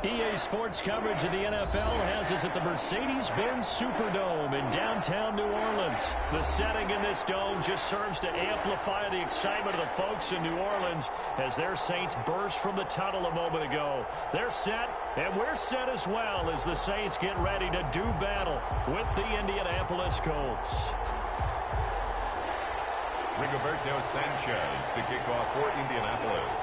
EA Sports coverage of the NFL has us at the Mercedes-Benz Superdome in downtown New Orleans. The setting in this dome just serves to amplify the excitement of the folks in New Orleans as their Saints burst from the tunnel a moment ago. They're set, and we're set as well as the Saints get ready to do battle with the Indianapolis Colts. Rigoberto Sanchez to kick off for Indianapolis.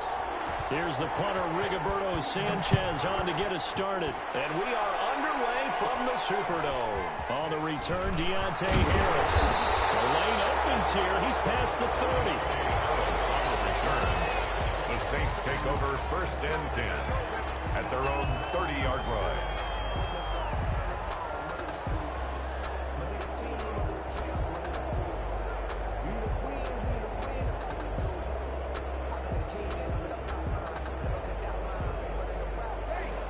Here's the punter, Rigoberto Sanchez, on to get us started. And we are underway from the Superdome. On the return, Deontay Harris. The lane opens here. He's past the 30. On the return, the Saints take over 1st and 10 at their own 30-yard line.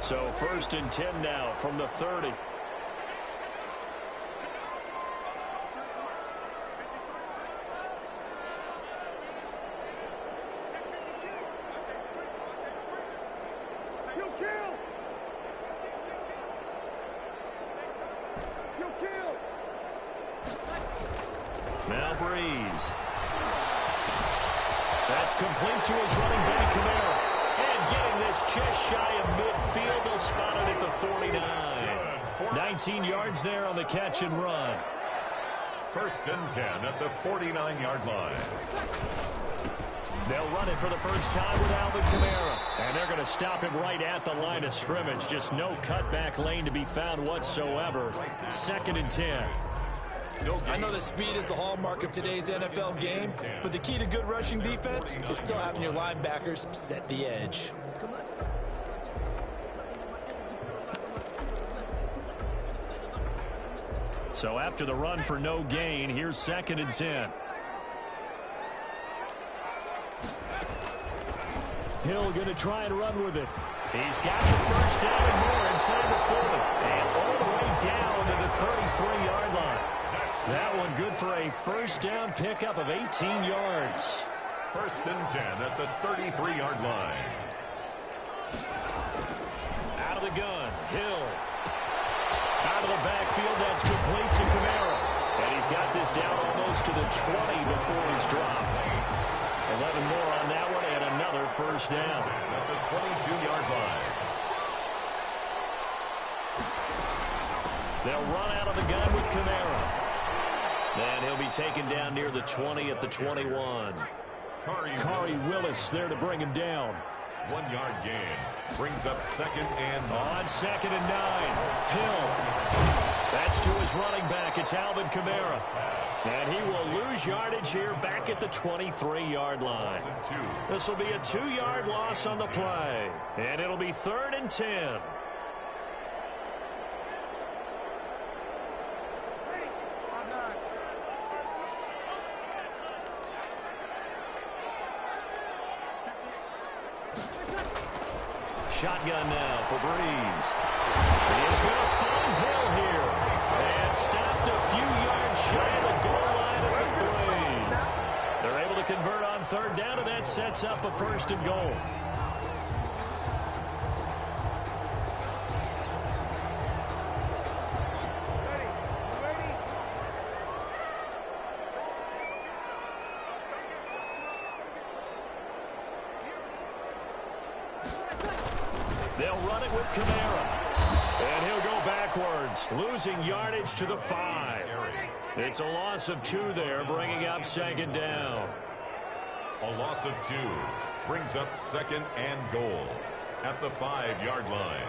So 1st and 10 now from the 30. Now Breeze. That's complete to his running back, Kamara. And getting this just shy of midfield, they'll spot it at the 49. 19 yards there on the catch and run. 1st and 10 at the 49-yard line. They'll run it for the first time with Alvin Kamara. And they're going to stop him right at the line of scrimmage. Just no cutback lane to be found whatsoever. 2nd and 10. I know that speed is the hallmark of today's NFL game, but the key to good rushing defense is still having your linebackers set the edge. So after the run for no gain, here's 2nd and 10. Hill going to try and run with it. He's got the first down and more inside the 40. And all the way down to the 33-yard line. That one good for a first down pickup of 18 yards. 1st and 10 at the 33-yard line. Out of the gun, Hill. Out of the backfield, that's complete to Kamara. And he's got this down almost to the 20 before he's dropped. 11 more on that one and another first down. At the 22-yard line. They'll run out of the gun with Kamara. And he'll be taken down near the 20 at the 21. Khari Willis there to bring him down. 1-yard gain. Brings up 2nd and 9. On 2nd and 9. Hill. That's to his running back. It's Alvin Kamara. And he will lose yardage here back at the 23-yard line. This will be a 2-yard loss on the play. And it'll be 3rd and 10. Shotgun now for Breeze. He is going to find Hill here. And stopped a few yards shy of the goal line at the 3. They're able to convert on 3rd down, and that sets up a 1st and goal. They'll run it with Kamara. And he'll go backwards, losing yardage to the 5. It's a loss of 2 there, bringing up 2nd down. A loss of 2 brings up 2nd and goal at the 5-yard line.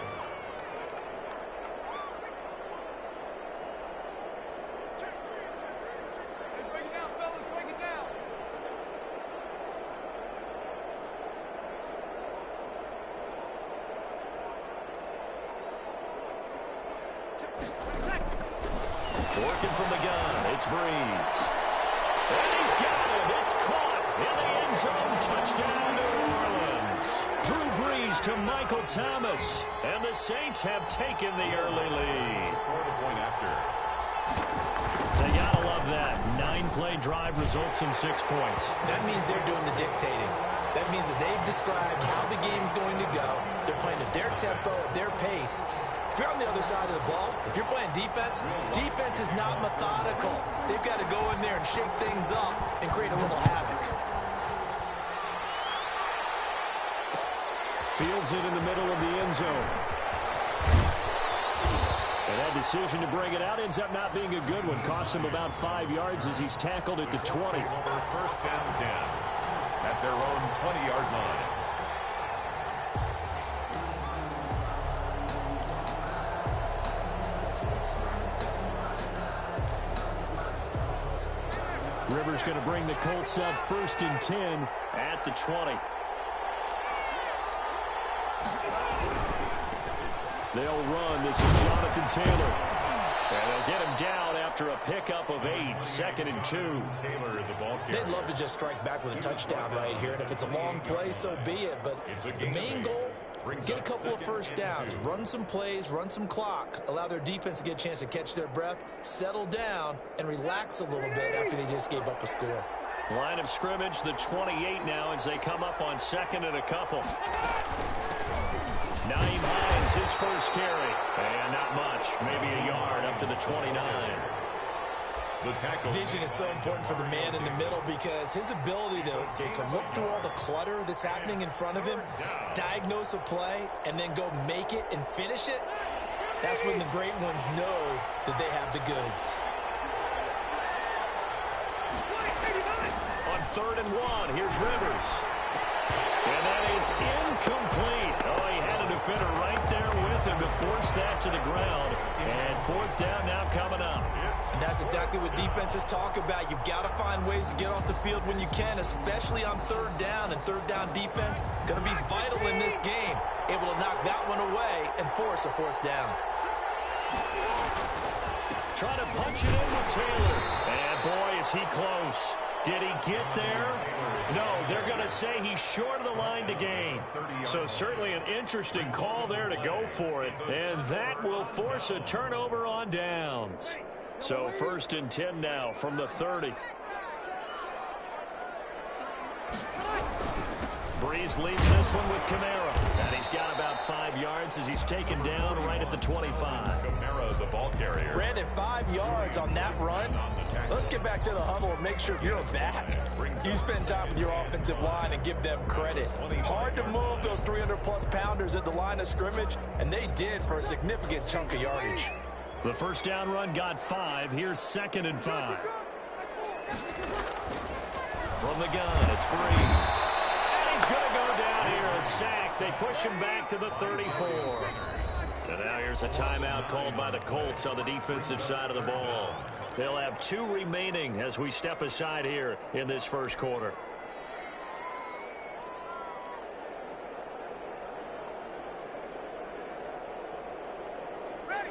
Working from the gun, it's Breeze. And he's got it. It's caught in the end zone. Touchdown, New Orleans. Drew Brees to Michael Thomas. And the Saints have taken the early lead. For the point after. They gotta love that. 9-play drive results in 6 points. That means they're doing the dictating. That means that they've described how the game's going to go. They're playing at their tempo, at their pace. If you're on the other side of the ball, if you're playing defense, defense is not methodical. They've got to go in there and shake things up and create a little havoc. Fields it in the middle of the end zone. And that decision to bring it out ends up not being a good one. Costs him about 5 yards as he's tackled at the 20. Over first and 10 at their own 20-yard line. Rivers going to bring the Colts up first and 10 at the 20. They'll run. This is Jonathan Taylor. And they'll get him down after a pickup of 8. Second and 2. Taylor, the ball carrier. They'd love to just strike back with a touchdown right here. And if it's a long play, so be it. But the main goal, get a couple of first downs, run some plays, run some clock, allow their defense to get a chance to catch their breath, settle down, and relax a little bit after they just gave up a score. Line of scrimmage, the 28 now as they come up on second and a couple. Nyheim Hines, his first carry. And not much, maybe a yard up to the 29. The tackle. Vision is so important for the man in the middle because his ability to look through all the clutter that's happening in front of him, diagnose a play, and then go make it and finish it, that's when the great ones know that they have the goods. On 3rd and 1, here's Rivers. And that is incomplete. Oh, he had a defender right there with him to force that to the ground. And 4th down now coming up. And that's exactly what defenses talk about. You've got to find ways to get off the field when you can, especially on 3rd down. And 3rd down defense going to be vital in this game. Able to knock that one away and force a 4th down. Trying to punch it in with Taylor. And boy, is he close. Did he get there? No, they're going to say he's short of the line to gain. So certainly an interesting call there to go for it. And that will force a turnover on downs. So 1st and 10 now from the 30. Breeze leaves this one with Kamara. And he's got about 5 yards as he's taken down right at the 25. Kamara, the ball carrier. Brandon, 5 yards on that run. Let's get back to the huddle and make sure you're back. You spend time with your offensive line and give them credit. Hard to move those 300-plus pounders at the line of scrimmage, and they did for a significant chunk of yardage. The first down run got 5. Here's 2nd and 5. From the gun, it's Breeze. And he's going to go down here, a sack. They push him back to the 34. And now here's a timeout called by the Colts on the defensive side of the ball. They'll have 2 remaining as we step aside here in this first quarter.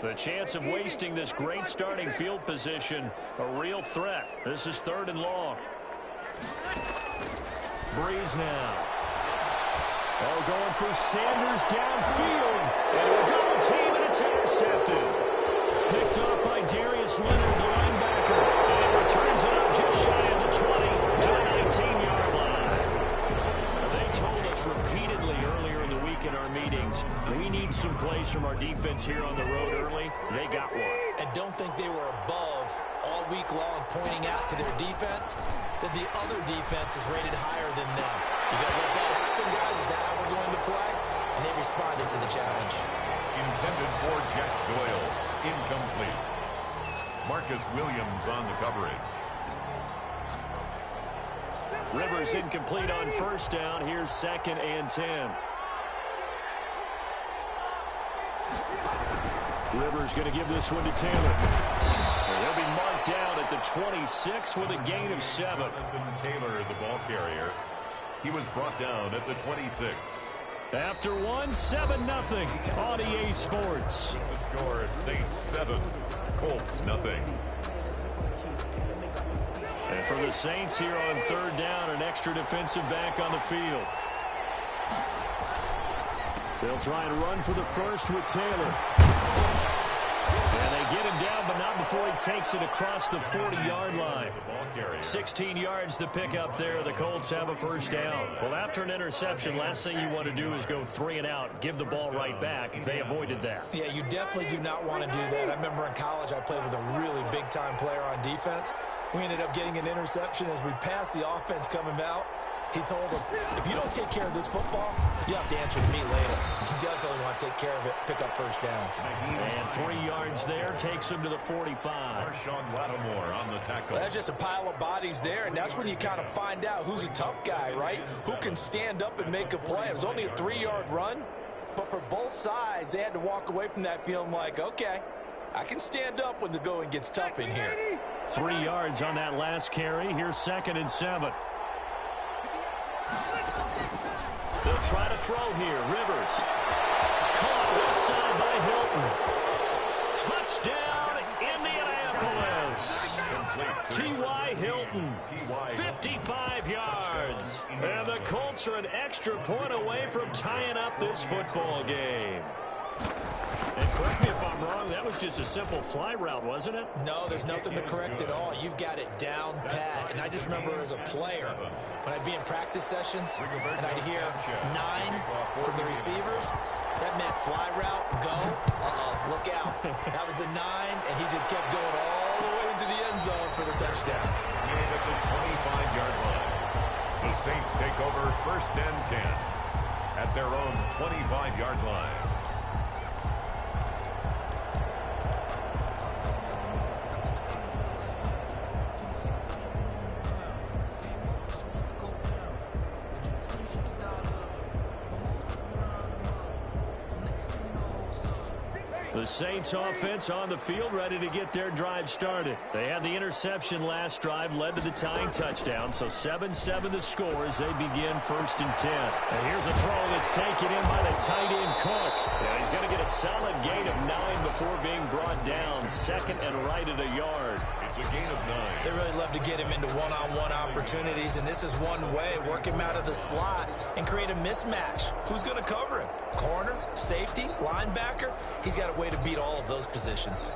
The chance of wasting this great starting field position, a real threat. This is 3rd and long. Breeze now. Oh, going for Sanders downfield. And a double team, and it's intercepted. Picked off by Darius Leonard, the linebacker. And returns it up just shy of the 20 to the 19-yard line. They told us repeatedly earlier in the week in our meetings, we need some plays from our defense here on the road early. They got one. And don't think they were above all week long pointing out to their defense that the other defense is rated higher than them. You got to let that happen, guys. Is that how we're going to play? And they responded to the challenge. Intended for Jack Doyle. Incomplete. Marcus Williams on the coverage. Rivers incomplete on first down. Here's 2nd and 10. Rivers going to give this one to Taylor. They'll be marked down at the 26 with a gain of 7. Taylor, the ball carrier. He was brought down at the 26. After one, 7-0 on EA Sports. With the score, Saints 7, Colts 0. And for the Saints here on 3rd down, an extra defensive back on the field. They'll try and run for the first with Taylor. And they get him down, but not before he takes it across the 40-yard line. 16 yards to pick up there. The Colts have a first down. Well, after an interception, last thing you want to do is go 3 and out, give the ball right back. They avoided that. Yeah, you definitely do not want to do that. I remember in college I played with a really big-time player on defense. We ended up getting an interception as we passed the offense coming out. He told him, if you don't take care of this football, you have to answer to me later. You definitely want to take care of it, pick up first downs. And 3 yards there takes him to the 45. Marshawn Lattimore on the tackle. That's just a pile of bodies there, and that's when you kind of find out who's a tough guy, right? Who can stand up and make a play. It was only a 3-yard run, but for both sides, they had to walk away from that feeling like, okay, I can stand up when the going gets tough in here. 3 yards on that last carry. Here's 2nd and 7. They'll try to throw here. Rivers. Caught left side by Hilton. Touchdown, Indianapolis. T.Y. Hilton. 55 yards. And the Colts are an extra point away from tying up this football game. And correct me if I'm wrong, that was just a simple fly route, wasn't it? No, there's nothing to correct at all. You've got it down pat. And I just remember as a player, when I'd be in practice sessions and I'd hear 9 from the receivers, that meant fly route, go, look out. That was the 9, and he just kept going all the way into the end zone for the touchdown. Made at the 25-yard line. The Saints take over 1st and 10 at their own 25-yard line. The Saints offense on the field, ready to get their drive started. They had the interception last drive, led to the tying touchdown, so 7-7 the score as they begin 1st and 10. And here's a throw that's taken in by the tight end Cook. Yeah, he's going to get a solid gain of 9 before being brought down. 2nd and right at a yard. It's a gain of 9. They really love to get him into one-on-one opportunities, and this is one way, work him out of the slot and create a mismatch. Who's going to cover him? Corner, safety, linebacker? He's got a way to beat all of those positions.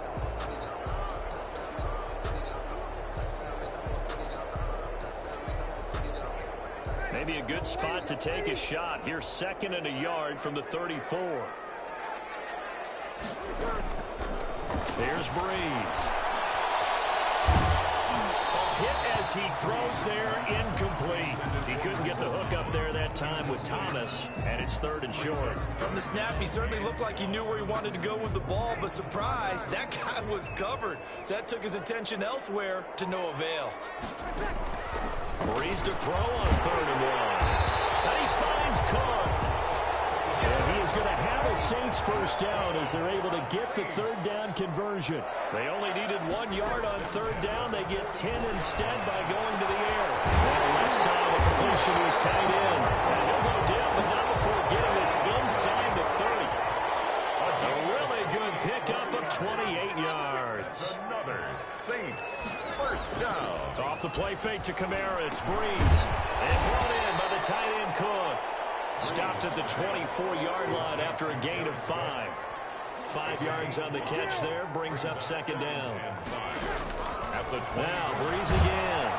Maybe a good spot to take a shot. Here's 2nd and a yard from the 34. There's Breeze. Hit as he throws there, incomplete. He couldn't get the hook up there that time with Thomas, and it's 3rd and short. From the snap, he certainly looked like he knew where he wanted to go with the ball, but surprise, that guy was covered. So that took his attention elsewhere to no avail. Breeze to throw on 3rd and 1. And he finds Cook. And he is going to have a Saints first down as they're able to get the 3rd down conversion. They only needed 1 yard on 3rd down. They get 10 instead by going to the air. On the left side, the completion was tight end. And he'll go down, but not before getting this inside the 30. A really good pickup of 28 yards. Another Saints first down. Off the play fake to Kamara. It's Breeze. And brought in by the tight end Cook. Stopped at the 24-yard line after a gain of 5. 5 yards on the catch there. Brings up 2nd down. Now Breeze again.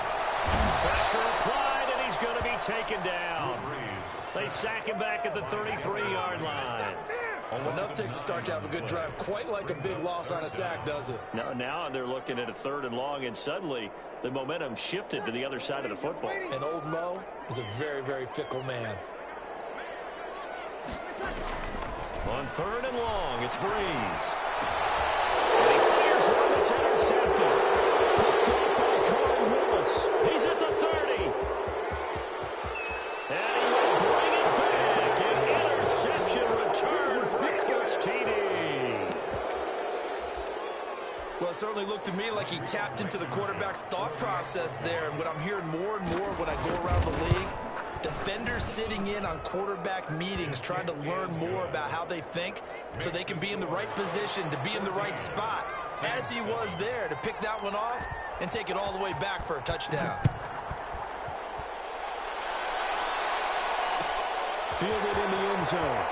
Pressure applied, and he's going to be taken down. They sack him back at the 33-yard line. Well, enough takes to start to have a good drive. Quite like a big loss on a sack, does it? Now they're looking at a 3rd and long, and suddenly the momentum shifted to the other side of the football. And old Mo is a very, very fickle man. On 3rd and long, it's Breeze. And he fires one that's intercepted. Dropped by Corey Willis. He's at the 30. And he will bring it back. An interception return for a Colts TD. Well, it certainly looked to me like he tapped into the quarterback's thought process there. And what I'm hearing more and more when I go around the league, defenders sitting in on quarterback meetings trying to learn more about how they think so they can be in the right position to be in the right spot, as he was there to pick that one off and take it all the way back for a touchdown. Fielded in the end zone.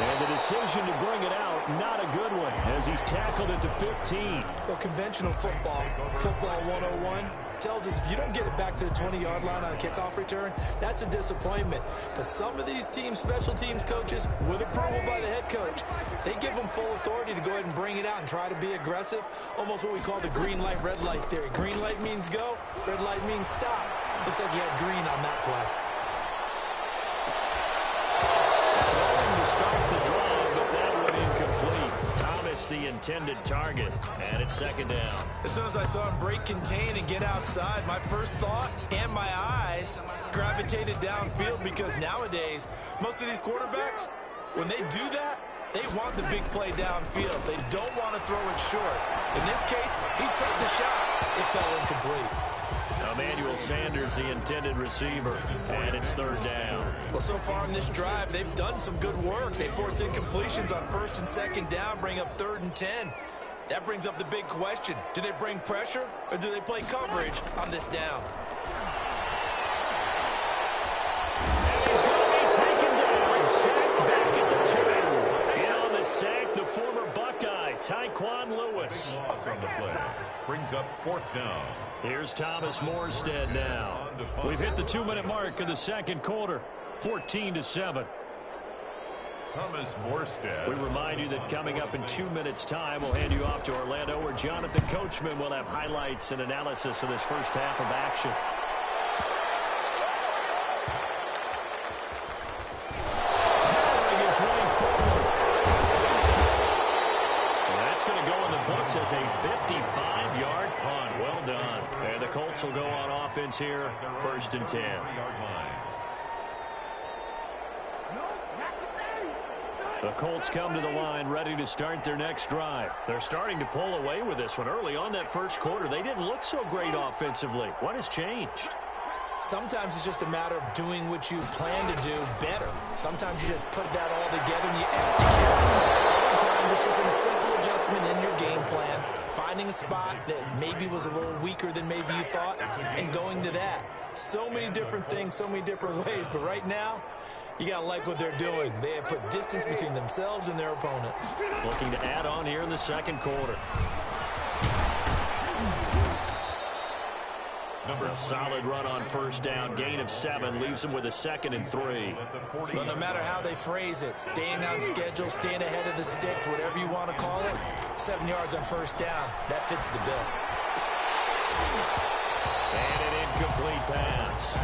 And the decision to bring it out, not a good one, as he's tackled at the 15. Well, conventional football 101, tells us if you don't get it back to the 20-yard line on a kickoff return, that's a disappointment. But some of these teams, special teams coaches, with approval by the head coach, they give them full authority to go ahead and bring it out and try to be aggressive, almost what we call the green light, red light theory. Green light means go, red light means stop. Looks like he had green on that play. To start the drive, but that one incomplete. Thomas, the intended target, and it's second down. As soon as I saw him break contain and get outside, my first thought and my eyes gravitated downfield, because nowadays, most of these quarterbacks, when they do that, they want the big play downfield. They don't want to throw it short. In this case, he took the shot. It fell incomplete. Emmanuel Sanders, the intended receiver, and it's third down. Well, so far in this drive, they've done some good work. They force incompletions on first and second down, bring up 3rd and 10. That brings up the big question. Do they bring pressure, or do they play coverage on this down? And he's going to be taken down, sacked back at the 2. In on the sack, the former Buckeye, Tyquan Lewis. Loss on the play. Brings up 4th down. Here's Thomas Morstead now. We've hit the 2-minute mark of the second quarter, 14-7. Thomas Morstead. We remind you that coming up in 2 minutes' time, we'll hand you off to Orlando, where Jonathan Coachman will have highlights and analysis of this first half of action. Powering his way forward. And that's going to go in the books as a 55-yard punt. Well done. And the Colts will go on offense here, 1st and 10. The Colts come to the line ready to start their next drive. They're starting to pull away with this one. Early on that first quarter, they didn't look so great offensively. What has changed? Sometimes it's just a matter of doing what you plan to do better. Sometimes you just put that all together and you execute. Other times it's just a simple adjustment in your game plan, finding a spot that maybe was a little weaker than maybe you thought, and going to that. So many different things, so many different ways, but right now, you got to like what they're doing. They have put distance between themselves and their opponent. Looking to add on here in the second quarter. A solid run on first down. Gain of 7 leaves them with a 2nd and 3. Well, no matter how they phrase it, staying on schedule, staying ahead of the sticks, whatever you want to call it, 7 yards on first down. That fits the bill. And an incomplete pass.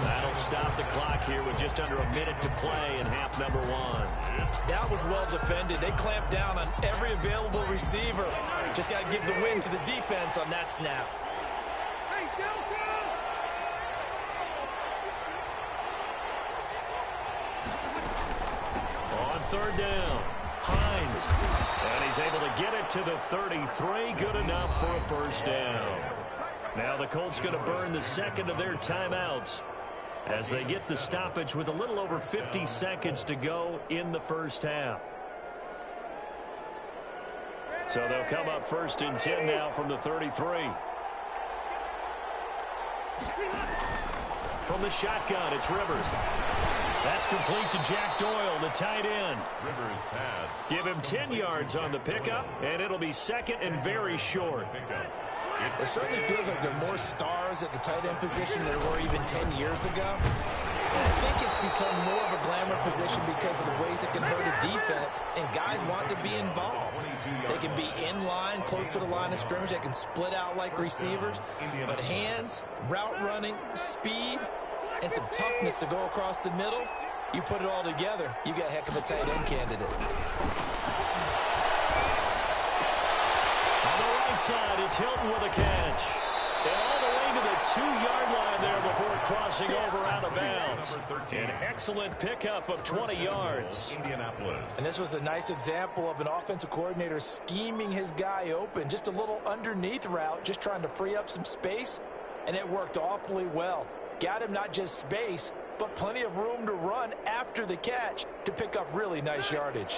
That'll stop the clock here with just under a minute to play in half number 1. That was well defended. They clamped down on every available receiver. Just got to give the win to the defense on that snap. On third down, Hines. And he's able to get it to the 33. Good enough for a first down. Now the Colts going to burn the second of their timeouts as they get the stoppage with a little over 50 seconds to go in the first half. So they'll come up 1st and 10 now from the 33. From the shotgun, it's Rivers. That's complete to Jack Doyle, the tight end. Rivers pass. Give him 10 yards on the pickup, and it'll be 2nd and very short. It certainly feels like there are more stars at the tight end position than there were even 10 years ago. And I think it's become more of a glamour position because of the ways it can hurt a defense, and guys want to be involved. They can be in line, close to the line of scrimmage. They can split out like receivers. But hands, route running, speed, and some toughness to go across the middle, you put it all together, you got a heck of a tight end candidate. On the right side, it's Hilton with a catch. And all the way to the 2-yard line there before crossing over out of bounds. An excellent pickup of 20 yards. Indianapolis. And this was a nice example of an offensive coordinator scheming his guy open. Just a little underneath route, just trying to free up some space, and it worked awfully well. Got him not just space, but plenty of room to run after the catch to pick up really nice yardage.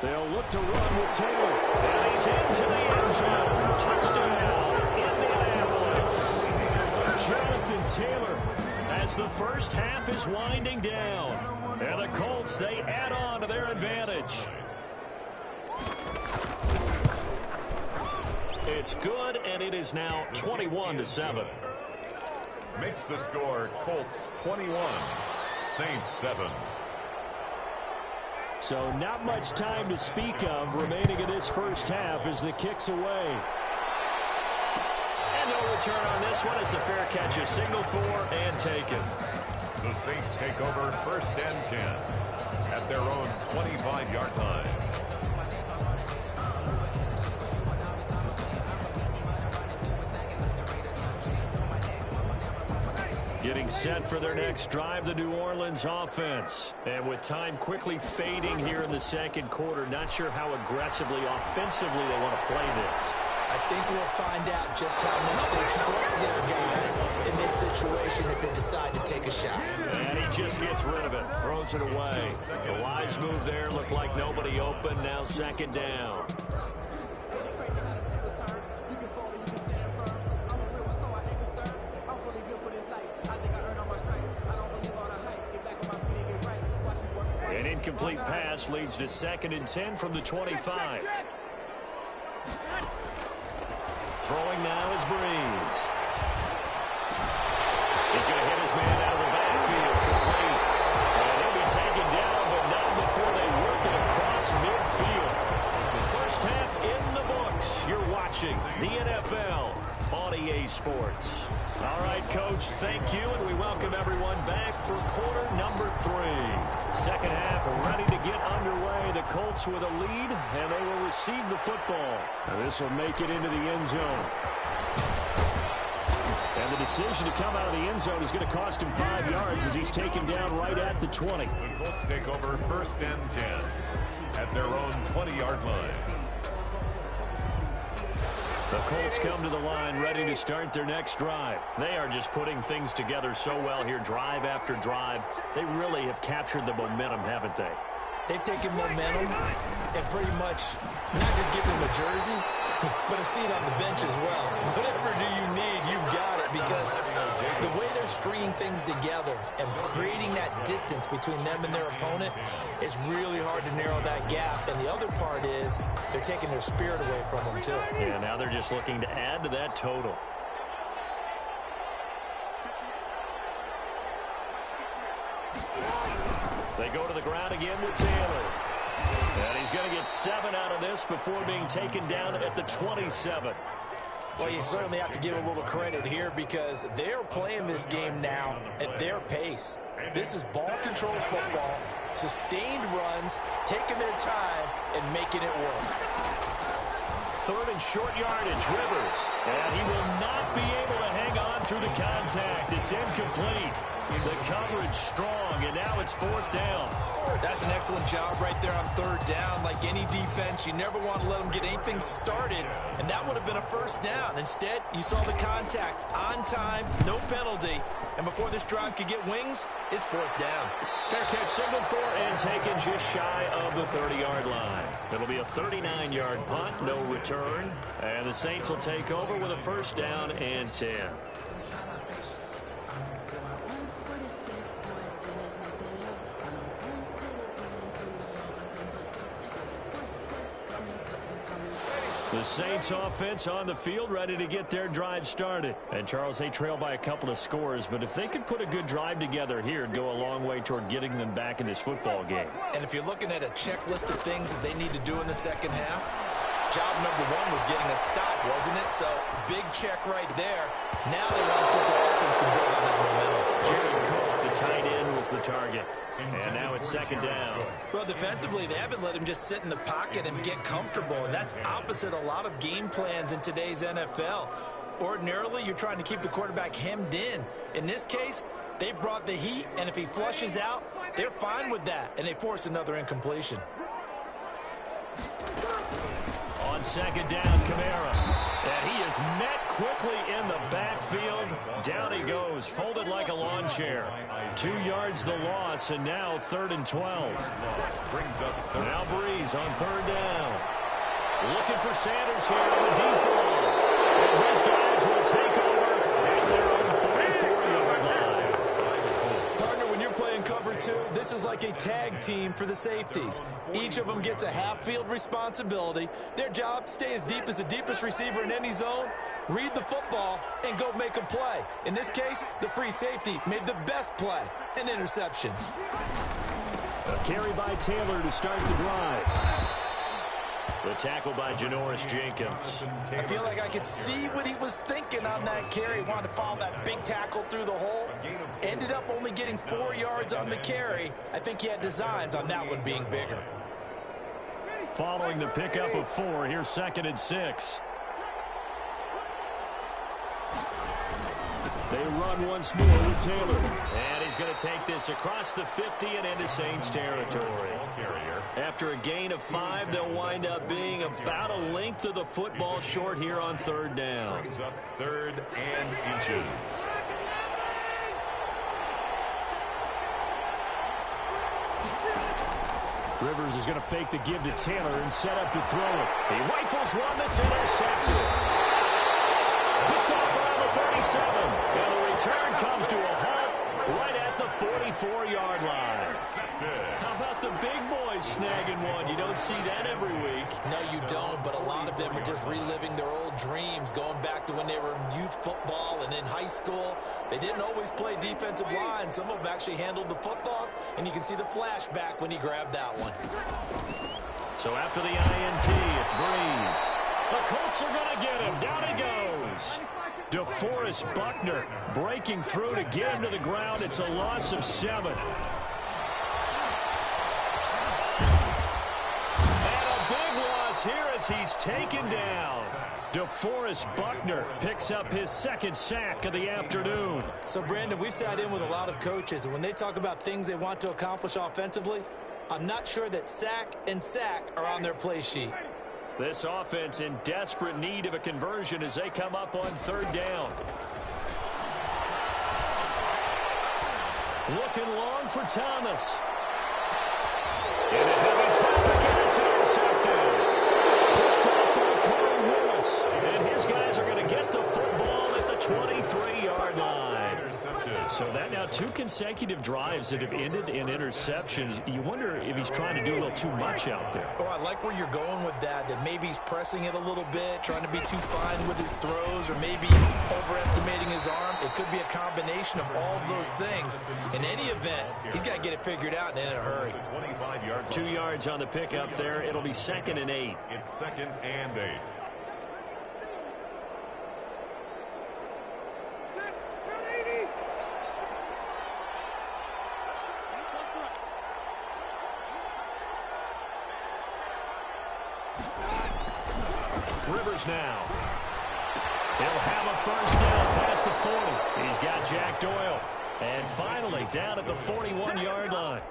They'll look to run with Taylor. And he's into the end zone. Touchdown, Indianapolis. Jonathan Taylor as the first half is winding down. And the Colts, they add on to their advantage. It's good, and it is now 21-7. Makes the score Colts 21, Saints 7. So not much time to speak of remaining in this first half as the kick's away. And no return on this one as the fair catch is signaled for and taken. The Saints take over first and 10 at their own 25-yard line. Getting set for their next drive, the New Orleans offense. And with time quickly fading here in the second quarter, not sure how aggressively, offensively they want to play this. I think we'll find out just how much they trust their guys in this situation if they decide to take a shot. And he just gets rid of it, throws it away. The wise move there, looked like nobody open, now second down. An incomplete pass leads to 2nd and 10 from the 25. Throwing now is Breeze. He's going to hit his man out of the backfield. Complete. And he'll be taken down, but not before they work it across midfield. First half in the books. You're watching the NFL on EA Sports. All right, Coach, thank you, and we welcome everyone back for quarter number 3. Second half ready to get underway. The Colts with a lead, and they will receive the football. This will make it into the end zone. And the decision to come out of the end zone is going to cost him 5 yards as he's taken down right at the 20. The Colts take over first and 10 at their own 20-yard line. The Colts come to the line ready to start their next drive. They are just putting things together so well here, drive after drive. They really have captured the momentum, haven't they? They've taken momentum and pretty much not just give them a jersey, but a seat on the bench as well. Whatever do you need, you've got it, because the way they're stringing things together and creating that distance between them and their opponent, it's really hard to narrow that gap. And the other part is they're taking their spirit away from them, too. Yeah, now they're just looking to add to that total. They go to the ground again with Taylor. And he's going to get 7 out of this before being taken down at the 27. Well, you certainly have to give a little credit here because they're playing this game now at their pace. This is ball control football, sustained runs, taking their time, and making it work. 3rd and short yardage, Rivers. And he will not be able to hang on through the contact. It's incomplete. The coverage strong, and now it's 4th down. That's an excellent job right there on 3rd down. Like any defense, you never want to let them get anything started, and that would have been a 1st down. Instead, you saw the contact on time, no penalty, and before this drive could get wings, it's 4th down. Fair catch signaled for and taken just shy of the 30-yard line. It'll be a 39-yard punt, no return, and the Saints will take over with a 1st down and 10. The Saints offense on the field ready to get their drive started. And Charles, they trail by a couple of scores, but if they could put a good drive together here, it'd go a long way toward getting them back in this football game. And if you're looking at a checklist of things that they need to do in the second half, job number 1 was getting a stop, wasn't it? So big check right there. Now they want to see if the offense can build on that momentum. Jared Cook, the tight end, was the target. And now it's 2nd down. Well, defensively, they haven't let him just sit in the pocket and get comfortable, and that's opposite a lot of game plans in today's NFL. Ordinarily, you're trying to keep the quarterback hemmed in. In this case, they brought the heat, and if he flushes out, they're fine with that, and they force another incompletion. On 2nd down, Kamara. And he is met quickly in the backfield. Down he goes, folded like a lawn chair. 2 yards the loss, and now 3rd and 12. Now Breeze on 3rd down. Looking for Sanders here on the deep ball. And his guys will take over at their own 44 yard is like a tag team for the safeties. Each of them gets a half-field responsibility. Their job, stay as deep as the deepest receiver in any zone, read the football, and go make a play. In this case, the free safety made the best play, an interception. A carry by Taylor to start the drive. The tackle by Janoris Jenkins. I feel like I could see what he was thinking on that carry. Wanted to follow that big tackle through the hole. Ended up only getting 4 yards on the carry. I think he had designs on that one being bigger. Following the pickup of 4, here's 2nd and 6. They run once more with Taylor. And he's going to take this across the 50 and into Saints territory. After a gain of 5, they'll wind up being about a length of the football short here on 3rd down. Brings up 3rd and inches. Rivers is going to fake the give to Taylor and set up to throw it. He rifles one that's intercepted. Picked off around the 37. And the return comes to a halt right at the 44-yard line. How about the big boys snagging one? You don't see that every week. No, you don't, but a lot of them are just reliving their old dreams, going back to when they were in youth football and in high school. They didn't always play defensive line. Some of them actually handled the football, and you can see the flashback when he grabbed that one. So after the INT, it's Breeze. The Colts are going to get him. Down he goes. DeForest Buckner breaking through to get him to the ground. It's a loss of 7. Here as he's taken down. DeForest Buckner picks up his 2nd sack of the afternoon. So, Brandon, we sat in with a lot of coaches, and when they talk about things they want to accomplish offensively, I'm not sure that sack and sack are on their play sheet. This offense in desperate need of a conversion as they come up on 3rd down. Looking long for Thomas. Into heavy traffic, and it's intercepted. Picked up by Corey Willis. And his guys are going to get the football at the 23-yard line. So that now 2 consecutive drives that have ended in interceptions. You wonder if he's trying to do a little too much out there. Oh, I like where you're going with that maybe he's pressing it a little bit, trying to be too fine with his throws, or maybe overestimating his arm. It could be a combination of all of those things. In any event, he's got to get it figured out and in a hurry. 2 yards on the pickup there. It'll be 2nd and 8. It's 2nd and 8. Rivers now. He'll have a 1st down past the 40. He's got Jack Doyle. And finally, down at the 41-yard line.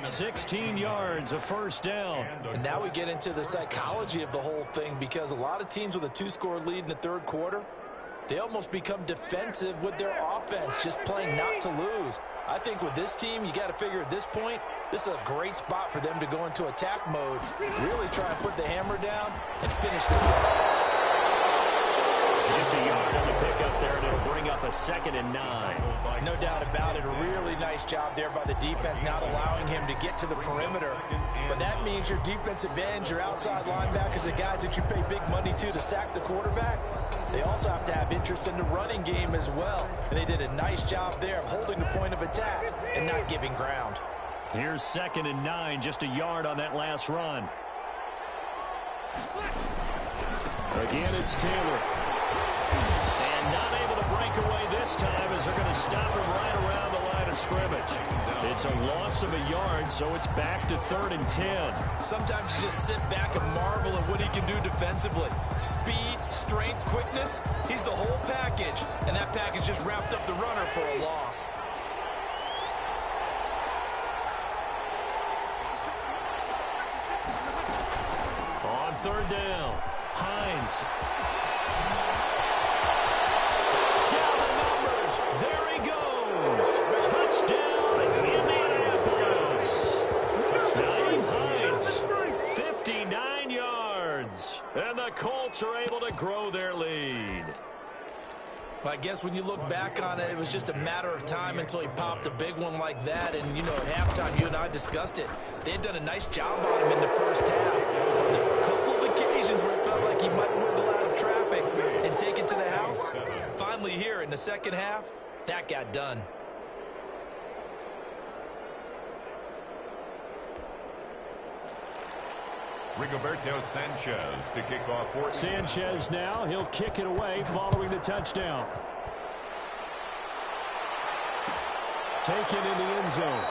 16 yards, a 1st down. And now we get into the psychology of the whole thing, because a lot of teams with a 2-score lead in the 3rd quarter, they almost become defensive with their offense, just playing not to lose. I think with this team, you got to figure at this point, this is a great spot for them to go into attack mode, really try and put the hammer down and finish this one off. Just a yard on the pickup there, and it'll bring up a 2nd and 9. No doubt about it. A really nice job there by the defense, not allowing him to get to the perimeter. But that means your defensive ends, your outside linebackers, the guys that you pay big money to sack the quarterback, they also have to have interest in the running game as well. And they did a nice job there of holding the point of attack and not giving ground. Here's 2nd and 9, just a yard on that last run. Again, it's Taylor. And not able to break away this time as they're going to stop him right around the line of scrimmage. It's a loss of a yard, so it's back to 3rd and 10. Sometimes you just sit back and marvel at what he can do defensively. Speed, strength, quickness, he's the whole package. And that package just wrapped up the runner for a loss. On 3rd down, Hines. Down the numbers. There he goes. Touchdown, Indianapolis. Nyheim Hines, 59 yards. And the Colts are able to grow their lead. Well, I guess when you look back on it, it was just a matter of time until he popped a big one like that. And, you know, at halftime, you and I discussed it. They had done a nice job on him in the first half. There were a couple of occasions where it felt like he might wiggle out of traffic and take it to the house. Finally here in the second half, that got done. Rigoberto Sanchez to kick off. Sanchez now, he'll kick it away following the touchdown. Taken in the end zone.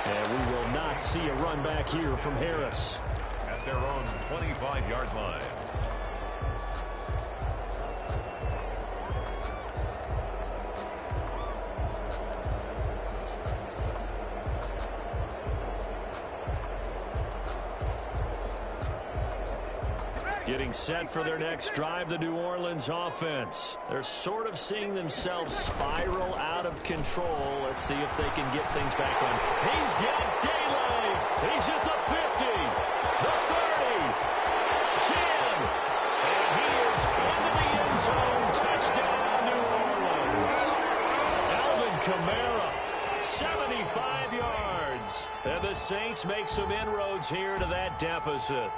And we will not see a run back here from Harris. At their own 25-yard line. Getting set for their next drive, the New Orleans offense. They're sort of seeing themselves spiral out of control. Let's see if they can get things back on. He's got daylight. He's at the 50, the 30, 10, and he is into the end zone. Touchdown, New Orleans. Alvin Kamara, 75 yards. And the Saints make some inroads here to that deficit.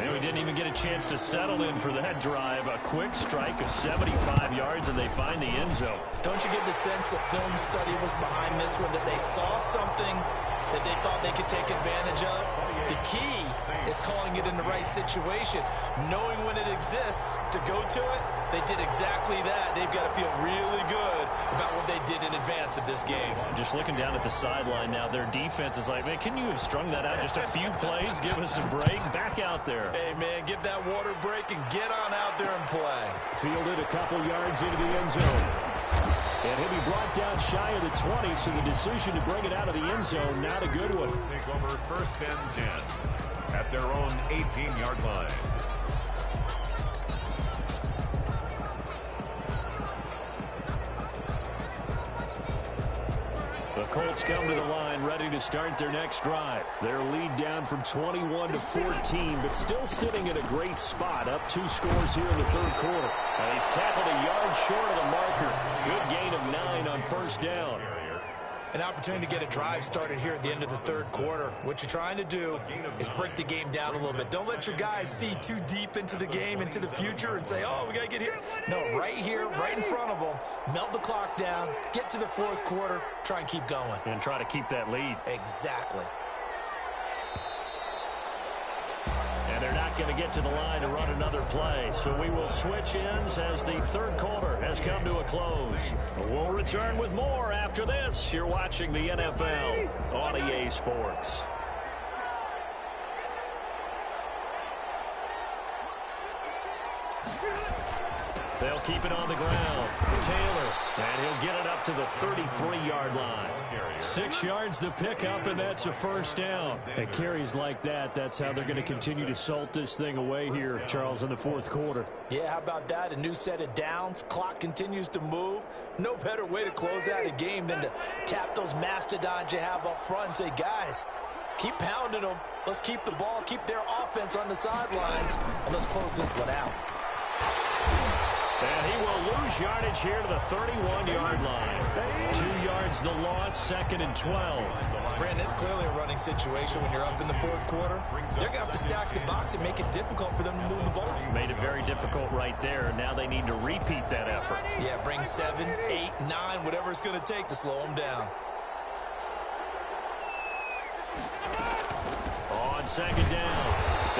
And we didn't even get a chance to settle in for that drive. A quick strike of 75 yards, and they find the end zone. Don't you get the sense that film study was behind this one, that they saw something that they thought they could take advantage of? The key is calling it in the right situation. Knowing when it exists to go to it, they did exactly that. They've got to feel really good about what they did in advance of this game. Just looking down at the sideline now, their defense is like, man, can you have strung that out just a few plays? Give us a break. Back out there. Hey, man, give that water break and get on out there and play. Fielded a couple yards into the end zone. And he'll be brought down shy of the 20, so the decision to bring it out of the end zone, not a good one. Take over 1st and 10 at their own 18-yard line. The Colts come to the line, ready to start their next drive. Their lead down from 21 to 14, but still sitting in a great spot, up 2 scores here in the third quarter. And he's tackled a yard short of the marker. Good gain of 9 on 1st down. An opportunity to get a drive started here at the end of the third quarter. What you're trying to do is break the game down a little bit. Don't let your guys see too deep into the game, into the future, and say, oh, we got to get here. No, right here, right in front of them, melt the clock down, get to the fourth quarter, try and keep going. And try to keep that lead. Exactly. And they're not going to get to the line to run another play. So we will switch ends as the third quarter has come to a close. We'll return with more after this. You're watching the NFL on EA Sports. They'll keep it on the ground. Taylor, and he'll get it up to the 33-yard line. 6 yards the pickup, and that's a first down. And carries like that, that's how they're going to continue to salt this thing away here, Charles, in the fourth quarter. Yeah, how about that? A new set of downs. Clock continues to move. No better way to close out a game than to tap those mastodons you have up front and say, guys, keep pounding them. Let's keep the ball, keep their offense on the sidelines, and let's close this one out. And he will lose yardage here to the 31-yard line. 2 yards the loss, 2nd and 12. Brandon, it's clearly a running situation when you're up in the fourth quarter. They're going to have to stack the box and make it difficult for them to move the ball. Made it very difficult right there. Now they need to repeat that effort. Yeah, bring 7, 8, 9, whatever it's going to take to slow them down. On 2nd down,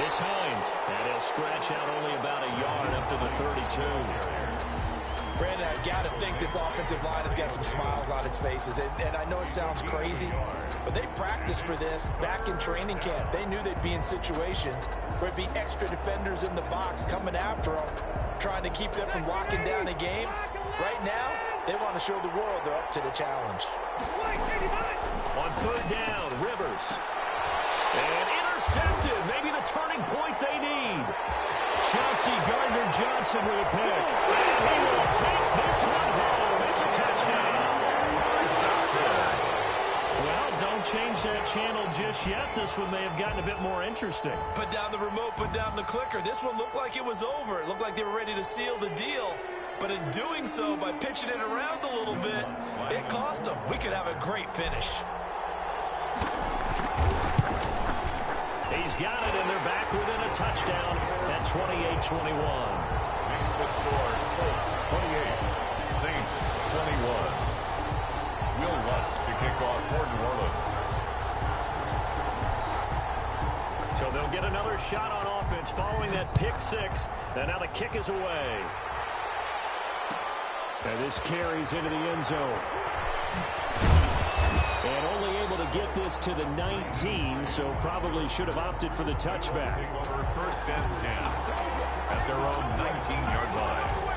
it's Hines. And he'll scratch out only about a yard up to the 32. Brandon, I got to think this offensive line has got some smiles on its faces. And I know it sounds crazy, but they practiced for this back in training camp. They knew they'd be in situations where it'd be extra defenders in the box coming after them, trying to keep them from locking down a game. Right now, they want to show the world they're up to the challenge. On 3rd down, Rivers. And intercepted. Maybe the turning point they need. Chauncey Gardner-Johnson with a pick. And he will take this one home. It's a touchdown. Well, don't change channel just yet. This one may have gotten a bit more interesting. Put down the remote, put down the clicker. This one looked like it was over. It looked like they were ready to seal the deal. But in doing so, by pitching it around a little bit, it cost them. We could have a great finish. He's got it, and they're back within a touchdown at 28-21. Makes the score Colts 28, Saints 21. Will Lutz to kick off for New Orleans. So they'll get another shot on offense following that pick six. And now the kick is away. And this carries into the end zone. And only able to get this to the 19, so probably should have opted for the touchback. Take over first and 10 at their own 19-yard line.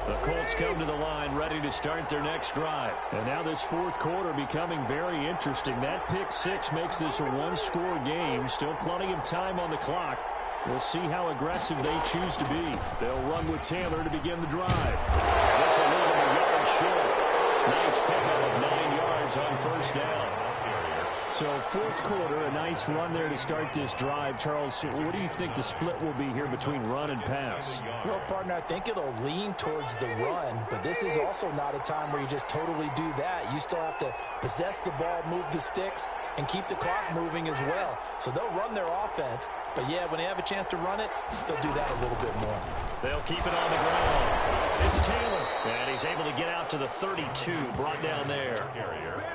The Colts come to the line ready to start their next drive. And now this fourth quarter becoming very interesting. That pick six makes this a one-score game. Still plenty of time on the clock. We'll see how aggressive they choose to be. They'll run with Taylor to begin the drive. This will leave them a yard short. Nice pickup of 9 yards on first down. So fourth quarter, a nice run there to start this drive. Charles, what do you think the split will be here between run and pass? Well, partner, I think it'll lean towards the run, but this is also not a time where you just totally do that. You still have to possess the ball, move the sticks, and keep the clock moving as well. So they'll run their offense, but yeah, when they have a chance to run it, they'll do that a little bit more. They'll keep it on the ground. It's Taylor, and he's able to get out to the 32, brought down there.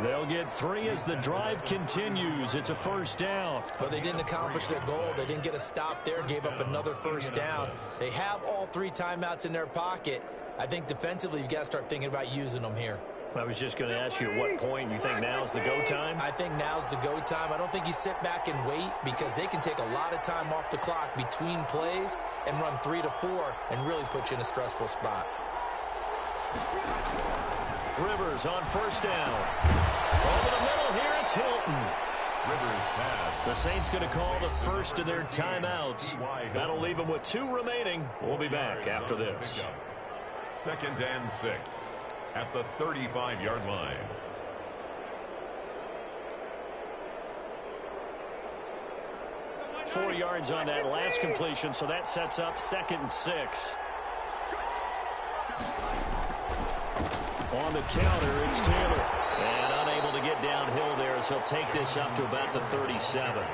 They'll get 3 as the drive continues. It's a first down. But they didn't accomplish their goal. They didn't get a stop there, gave up another first down. They have all 3 timeouts in their pocket. I think defensively, you've got to start thinking about using them here. I was just going to ask you at what point you think now's the go time? I think now's the go time. I don't think you sit back and wait because they can take a lot of time off the clock between plays and run 3 to 4 and really put you in a stressful spot. Rivers on first down. Over the middle here, it's Hilton. Rivers pass. The Saints going to call the first of their timeouts. That'll leave them with 2 remaining. We'll be back after this. 2nd and 6 at the 35-yard line. Four yards on that last completion, so that sets up 2nd and 6. On the counter, it's Taylor. And unable to get downhill there as he'll take this up to about the 37.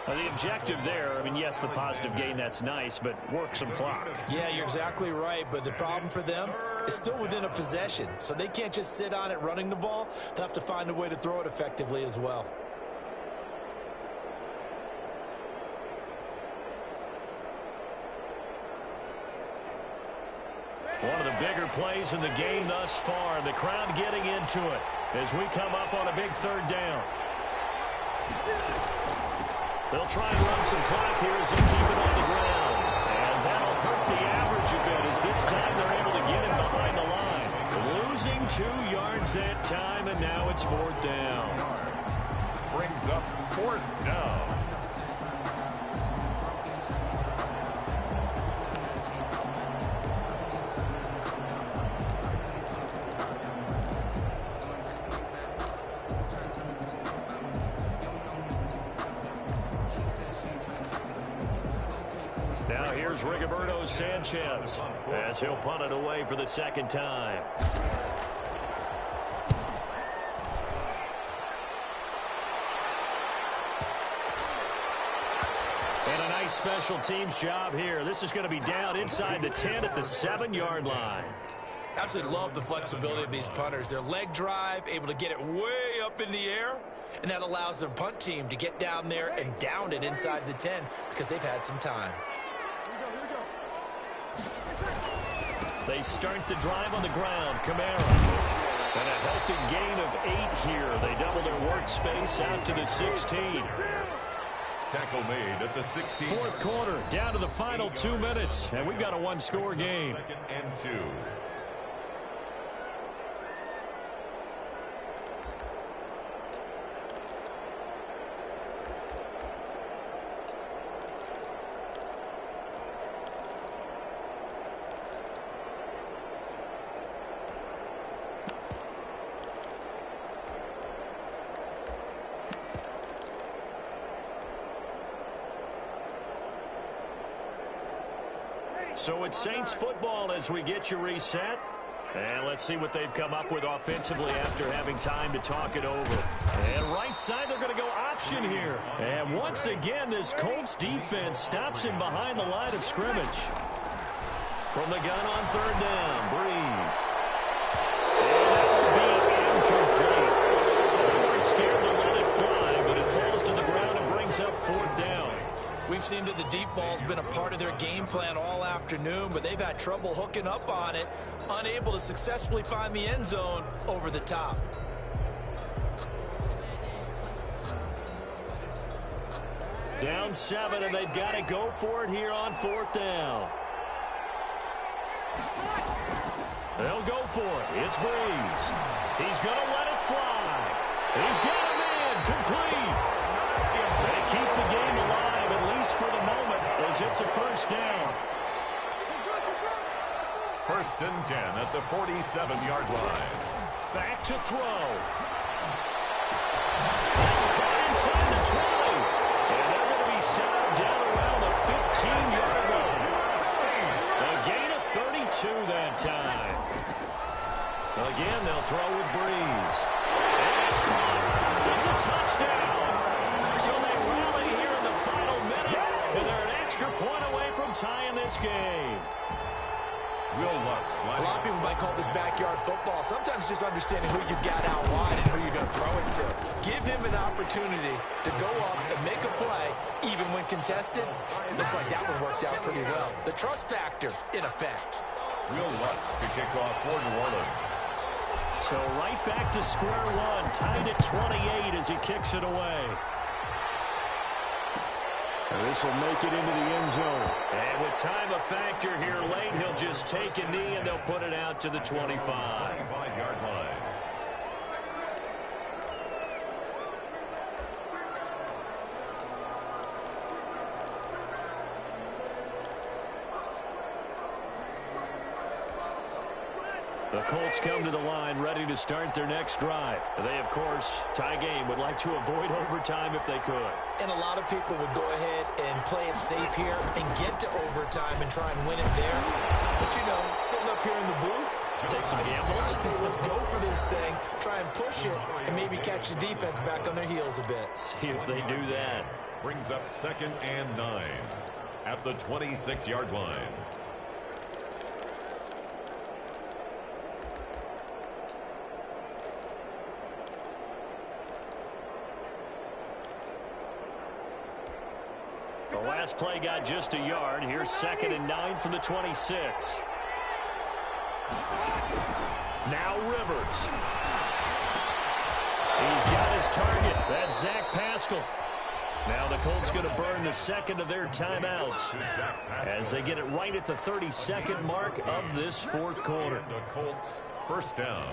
The objective there, I mean, yes, the positive gain, that's nice, but work some clock. Yeah, you're exactly right, but the problem for them is still within a possession, so they can't just sit on it running the ball. They'll have to find a way to throw it effectively as well. One of the bigger plays in the game thus far. The crowd getting into it as we come up on a big 3rd down. They'll try and run some clock here as they keep it on the ground. And that'll hurt the average a bit as this time they're able to get him behind the line. Losing 2 yards that time, and now it's 4th down. Brings up 4th down. Now here's Rigoberto Sanchez as he'll punt it away for the 2nd time. And a nice special teams job here. This is going to be down inside the 10 at the 7-yard line. Absolutely love the flexibility of these punters. Their leg drive, able to get it way up in the air, and that allows their punt team to get down there and down it inside the 10 because they've had some time. They start the drive on the ground. Kamara. And a healthy gain of 8 here. They double their workspace out to the 16. Tackle made at the 16. Fourth quarter, down to the final 2 minutes. And we've got a one-score game. 2nd and 2. So it's Saints football as we get you reset. And let's see what they've come up with offensively after having time to talk it over. And right side, they're going to go option here. And once again, this Colts defense stops him behind the line of scrimmage. From the gun on third down, Breeze. And that will be incomplete. They weren't scared to let it fly, but it falls to the ground and brings up fourth down. We've seen that the deep ball's been a part of their game plan all afternoon, but they've had trouble hooking up on it, unable to successfully find the end zone over the top. Down 7, and they've got to go for it here on fourth down. They'll go for it. It's Breeze. He's going to let it fly. He's got a man complete. They keep the game alive, at least for the moment, as it's a first down. First and 10 at the 47-yard line. Back to throw. That's caught inside the 20. And they're going to be set up down around the 15-yard line. A gain of 32 that time. Again, they'll throw with Breeze. And it's caught. It's a touchdown. So they rally here in the final minute, and they're an extra point away from tying this game. Will Lutz. A lot of people might call this backyard football. Sometimes just understanding who you've got out wide and who you're going to throw it to. Give him an opportunity to go up and make a play, even when contested. Looks like that one worked out pretty well. The trust factor, in effect. Will Lutz to kick off for New Orleans. So right back to square one, tied at 28 as he kicks it away. This will make it into the end zone. And with time a factor here late, he'll just take a knee and they'll put it out to the 25. 25-yard line. The Colts come to the line ready to start their next drive. They, of course, tie game, would like to avoid overtime if they could. And a lot of people would go ahead and play it safe here and get to overtime and try and win it there. But, you know, sitting up here in the booth, take some gambles. I say let's go for this thing, try and push it, and maybe catch the defense back on their heels a bit. See if they do that. Brings up 2nd and 9 at the 26-yard line. The last play got just a yard. Here's 2nd and 9 from the 26. Now Rivers. He's got his target. That's Zach Pascal. Now the Colts going to burn the second of their timeouts as they get it right at the 32nd mark of this fourth quarter. The Colts first down.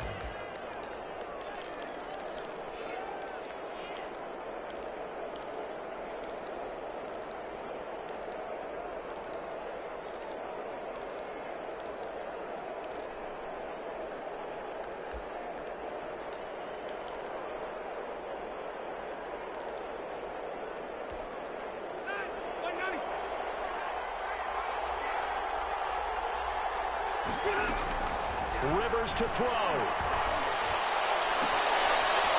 Rivers to throw.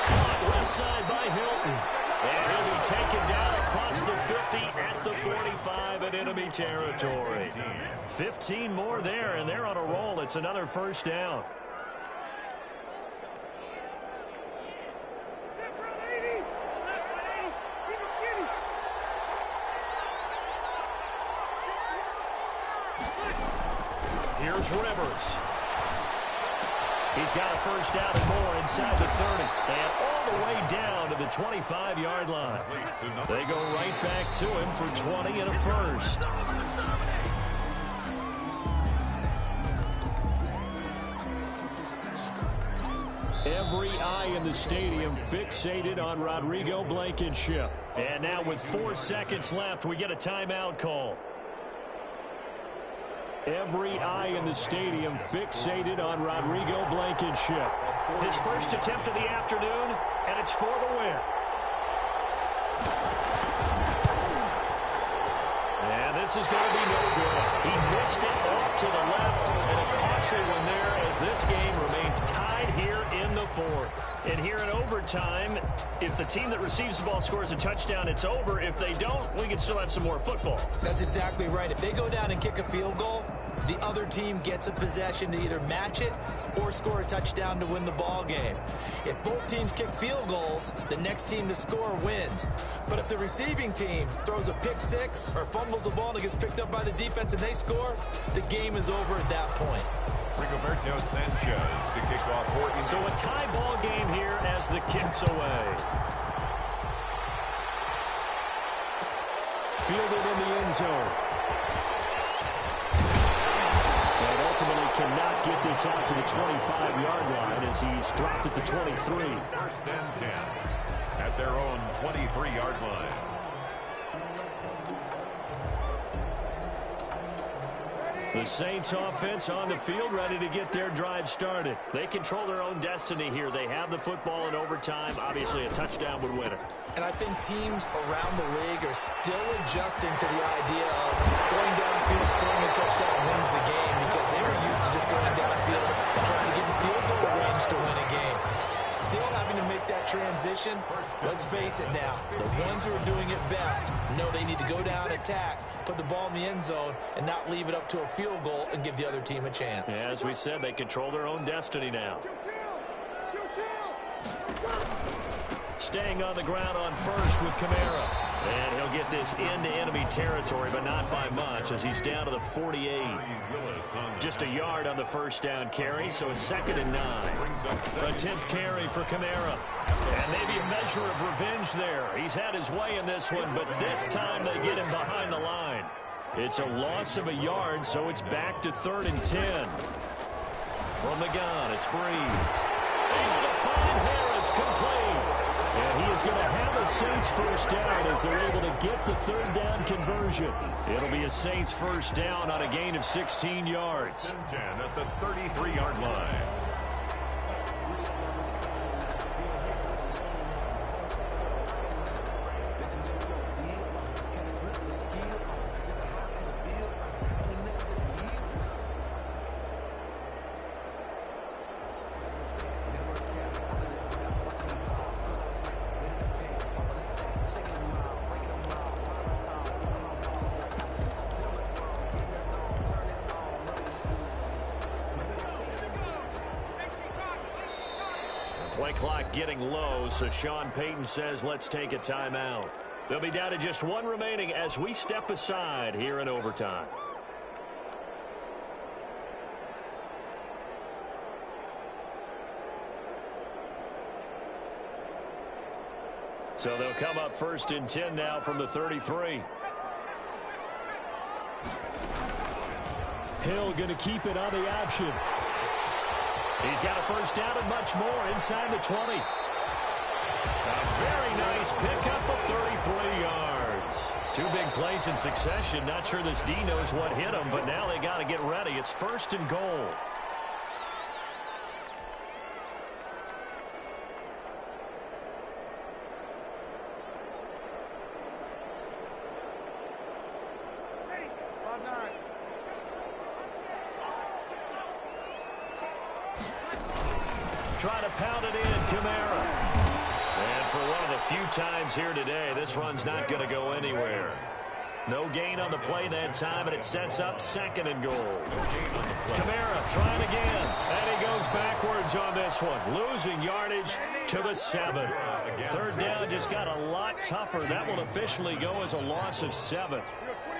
Caught left side by Hilton. And he'll be taken down across the 50 at the 45 in enemy territory. 15 more there, and they're on a roll. It's another first down. Here's Rivers. He's got a first down and more inside the 30. And all the way down to the 25-yard line. They go right back to him for 20 and a first. Every eye in the stadium fixated on Rodrigo Blankenship. And now with 4 seconds left, we get a timeout call. Every eye in the stadium fixated on Rodrigo Blankenship. His first attempt of the afternoon, and it's for the win. And this is going to be no good. He missed it off to the left, and a costly one there as this game remains tied here in the fourth. And here in overtime, if the team that receives the ball scores a touchdown, it's over. If they don't, we can still have some more football. That's exactly right. If they go down and kick a field goal, the other team gets a possession to either match it or score a touchdown to win the ball game. If both teams kick field goals, the next team to score wins. But if the receiving team throws a pick six or fumbles the ball and it gets picked up by the defense and they score, the game is over at that point. Rigoberto Sanchez to kick off Horton. So a tie ball game here as the kick's away. Fielded in the end zone. And ultimately cannot get this out to the 25-yard line as he's dropped at the 23. First and 10 at their own 23-yard line. The Saints offense on the field, ready to get their drive started. They control their own destiny here. They have the football in overtime. Obviously, a touchdown would win it. And I think teams around the league are still adjusting to the idea of going downfield, scoring a touchdown wins the game, because they were used to just going downfield and trying to get in field goal range to win a game. Still having to make that transition. Let's face it now, the ones who are doing it best know they need to go down, attack, put the ball in the end zone, and not leave it up to a field goal and give the other team a chance. As we said, they control their own destiny now. Staying on the ground on first with Kamara. And he'll get this into enemy territory, but not by much as he's down to the 48. Just a yard on the first down carry, so it's 2nd and 9. A 10th carry for Kamara. And maybe a measure of revenge there. He's had his way in this one, but this time they get him behind the line. It's a loss of a yard, so it's back to 3rd and 10. From the gun, it's Breeze. Able to find Harris complete. And he is going to have a Saints first down as they're able to get the 3rd down conversion. It'll be a Saints first down on a gain of 16 yards. 10 at the 33-yard line. Play clock getting low, so Sean Payton says let's take a timeout. They'll be down to just one remaining as we step aside here in overtime. So they'll come up 1st and 10 now from the 33. Hill going to keep it on the option. He's got a first down and much more inside the 20. A very nice pickup of 33 yards. 2 big plays in succession. Not sure this D knows what hit him, but now they got to get ready. It's 1st and goal. Trying to pound it in, Kamara. And for one of the few times here today, this run's not going to go anywhere. No gain on the play that time, and it sets up 2nd and goal. Kamara trying again, and he goes backwards on this one, losing yardage to the 7. 3rd down just got a lot tougher. That will officially go as a loss of 7.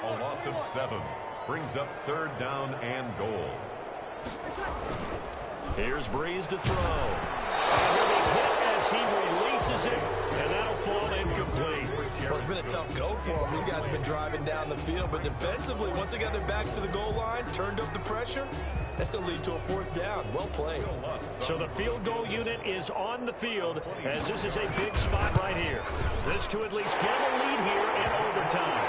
A loss of 7 brings up 3rd down and goal. Here's Breeze to throw. And he'll be hit as he releases it, and that'll fall incomplete. Well, it's been a tough go for them. These guys have been driving down the field, but defensively, once they got their backs to the goal line, turned up the pressure, that's going to lead to a 4th down. Well played. So the field goal unit is on the field as this is a big spot right here. This to at least get a lead here in overtime.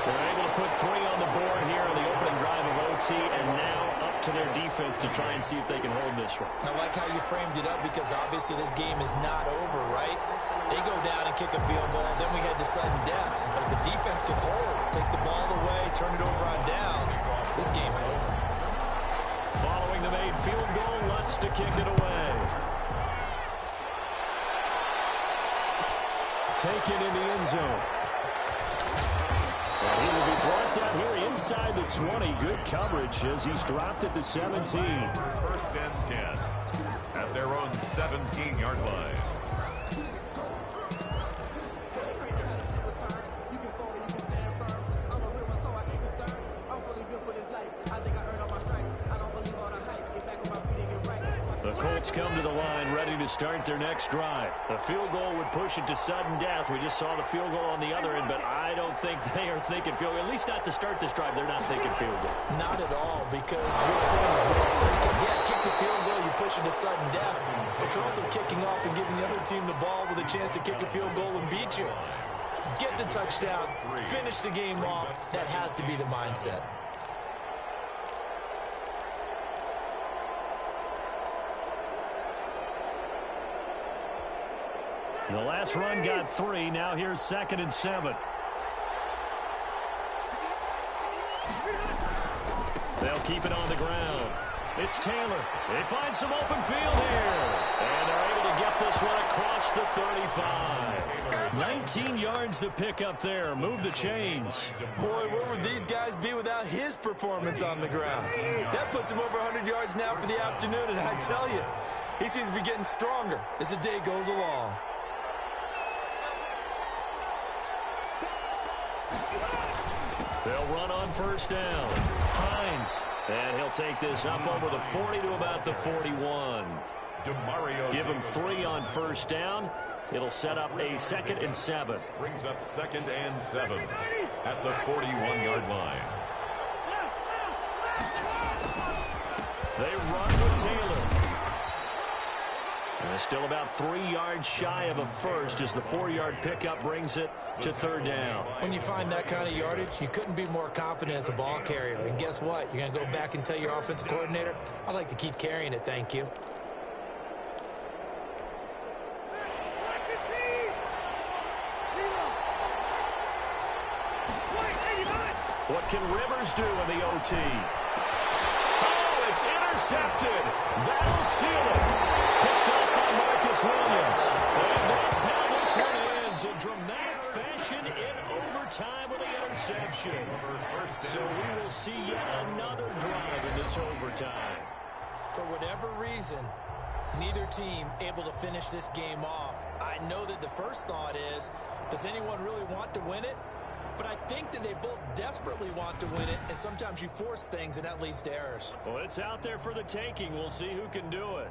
They're able to put 3 on the board here on the opening drive of OT, and now up to their defense to try and see if they can hold this one. I like how you framed it up, because obviously this game is not over, right? They go down and kick a field goal, then we head to sudden death. But if the defense can hold, take the ball away, turn it over on downs, throwing the made field goal. Lutz to kick it away. Taken in the end zone. And he will be brought down here inside the 20. Good coverage as he's dropped at the 17. First and 10 at their own 17-yard line. The Colts come to the line ready to start their next drive. The field goal would push it to sudden death. We just saw the field goal on the other end, but I don't think they are thinking field goal. At least not to start this drive. They're not thinking field goal. Not at all, because your point is well taken. Yeah, kick the field goal, you push it to sudden death, but you're also kicking off and giving the other team the ball with a chance to kick a field goal and beat you. Get the touchdown, finish the game off. That has to be the mindset. The last run got 3. Now here's 2nd and 7. They'll keep it on the ground. It's Taylor. They find some open field here. And they're able to get this one across the 35. 19 yards to pick up there. Move the chains. Boy, where would these guys be without his performance on the ground? That puts him over 100 yards now for the afternoon, and I tell you, he seems to be getting stronger as the day goes along. They'll run on first down. Hines. And he'll take this up over the 40 to about the 41. Give him 3 on first down. It'll set up a 2nd and 7. Brings up 2nd and 7 at the 41-yard line. They run with Taylor. And they're still about 3 yards shy of a first as the 4-yard pickup brings it to 3rd down. When you find that kind of yardage, you couldn't be more confident as a ball carrier. And guess what? You're going to go back and tell your offensive coordinator, I'd like to keep carrying it, thank you. What can Rivers do in the OT? Oh, it's intercepted. That'll seal it. Picked up by Marcus Williams. And that's how this one ends in dramatic fashion in overtime with the interception. So we will see yet another drive in this overtime. For whatever reason, neither team able to finish this game off. I know that the first thought is, does anyone really want to win it? But I think that they both desperately want to win it, and sometimes you force things, and that leads to errors. Well, it's out there for the taking. We'll see who can do it.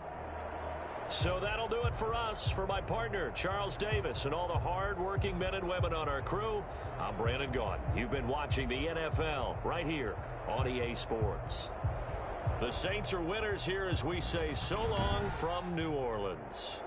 So that'll do it for us. For my partner, Charles Davis, and all the hard-working men and women on our crew, I'm Brandon Gaudin. You've been watching the NFL right here on EA Sports. The Saints are winners here as we say so long from New Orleans.